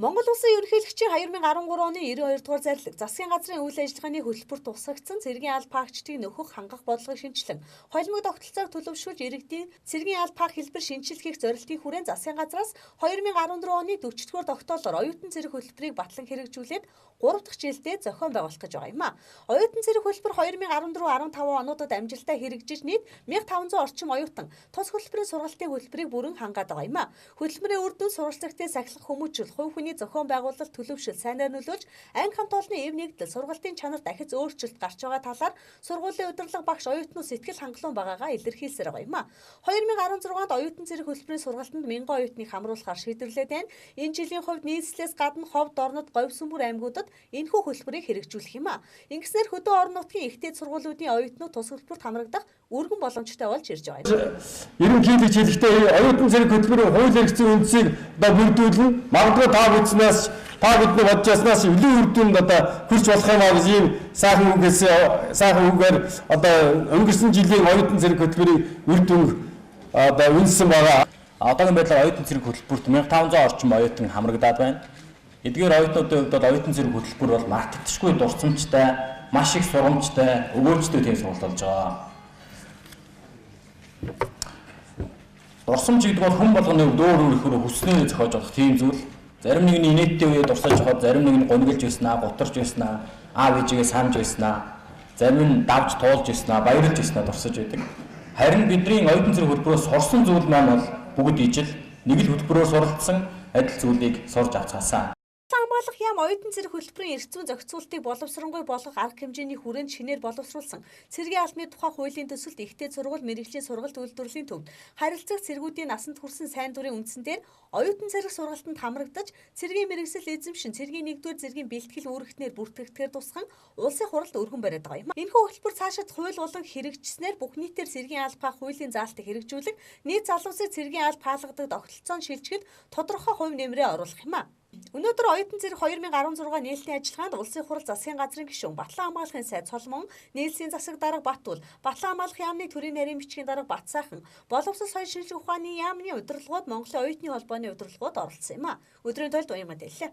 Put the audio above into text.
Монгол Улсын ерөнхийлөгчийн 2013 оны 92 дугаар зарлиг засгийн газрын үйл ажиллагааны хөтөлбөр тусгагдсан цэргийн аль паагчдыг нөхөх хангах бодлогыг шинжилэн холимог тогтолцоог төлөвшүүлж иргэдийн цэргийн аль пааг хэлбэр шинжилгээх зорилтын хүрээнд засгийн газраас 2014 оны 40-р тогтоолоор оюутан цэрэг хөтөлбөрийг батлан хэрэгжүүлээд 3 дахь жилдээ зохион байгуулах гэж байгаа юм а. Оюутан цэрэг хөтөлбөр 2014-15 онуудад амжилттай хэрэгжиж нийт 1500 орчим оюутан тус хөтөлбөрийн сургалтын хөтөлбөрийг бүрэн хангаад байгаа юм а. Хөтөлбөрийн үр дүн сурвалжлагчдын сахилах хүмүүжил, хувь хүний зохион байгуулалт төлөвшөл сайнаар нөлөөлж анги хамт олонны эв нэгдэл сургалтын чанарт дахиж өөрчлөлт гарч байгаа талаар сургуулийн удирдлага багш оюутнууд сэтгэл хангалуун байгаагаа илэрхийлсээр байгаа юм а. 2016-нд оюутан цэрэг хөтөлбөрийн сургалтанд 1000 оюутныг хамруулахаар шийдвэрлээд байна. Энэ жилийн хувьд нийслэлээс гадна Ховд, Орнод, Говьсөнбүр аймагуудад энэхүү хөтөлбөрийг хэрэгжүүлэх юм а. Ингэснээр хөдөө орон нутгийн ихтэй сургуулиудын оюутнууд тус хөтөлбөрт хамрагдах өргөн боломжтой болж ирж байгаа юм. Ерөнхийлөгч хэлэхдээ оюутан цэрэг хөтөлбөрийн хууль эрхцэн үндсийг бодуулна. Магадгүй та биднээс та бидний бодож яснаас илүү үр дүнд хүрч болох юм аа гэж ийм сайхан үгээр өнгөрсөн жилийн оюутан цэрэг хөтөлбөрийн үр дүн үнэлсэн байгаа. Одоогийн байдлаар оюутан цэрэг хөтөлбөрт 1500 орчим оюутан хамрагдаад байна. Эдгээр оюутнуудын хувьд оюутан цэрэг хөтөлбөр бол мартагдчихгүй дурсамжтай, маш их сурамжтай, өгөөжтэй тийм сургалт болж байгаа. Дурсамж гэдэг бол хүн болгоны өөр өөрөөр хүснээ зохиож болох тийм зүйл. Зарим нэг нь инээдтэй үе дурсаж жахад, зарим нэг нь гонглж байснаа, гутарж байснаа, аав ээжигээ санаж байснаа, зарим нь давж туулж байснаа, баярлж байснаа дурсаж байдаг. Харин бидний оюутан цэрэг хөтөлбөрөөс сурсан зүйл маань бол бүгд ижил, нэг л хөтөлбөрөөр суралцсан адил зүйлийг сурж авцгаасан. Хамгаалах яам оюутан цэрэг хөтөлбөрийн эрх зүйн зохицуултыг боловсронгуй болгох арга хэмжээний хүрээнд шинээр боловсруулсан цэргийн албаны тухай хуулийн төсөлд ихтэй сургууль мэрэгжлийн сургалт үйлдвэрлэлийн төвд харилцах цэргүүдийн насанд хүрсэн сайн дурын үндсэн дээр оюутан цэрэг сургалтанд хамрагдаж цэргийн мэрэгсэл эзэмшин цэргийн 1-р зэргийн бэлтгэл үүрэгтнээр бүртгэгдэхээр тусган улсын хуралд өргөн бариад байгаа юм. Энэхүү хөтөлбөр цаашид хууль болон хэрэгжснээр бүх нийтээр цэргийн аль паах хуулийн заалтыг хэрэгжүүлэх, нийт залуусыг цэргийн аль паалгадаг тогтолцоонд шилжихэд тодорхой хувь нэмрээ оруулах юм а. Өнөөдөр оюутан цэрэг 2016 нийлтийн ажиллагаанд улсын хурал засгийн газрын гишүүн Батлан хамгаалахын сайд Соломон, нийслэлийн засаг дарга Батүл, Батлан хамгаалах яамны төрийн нарийн бичгийн дарга Батсайхан, боловсрол соёл шинжилгээ ухааны яамны удирдлагууд Монголын оюутны холбооны удирдлагууд оролцсон юм а. Өдрийн тойлд уян мэдээллээ.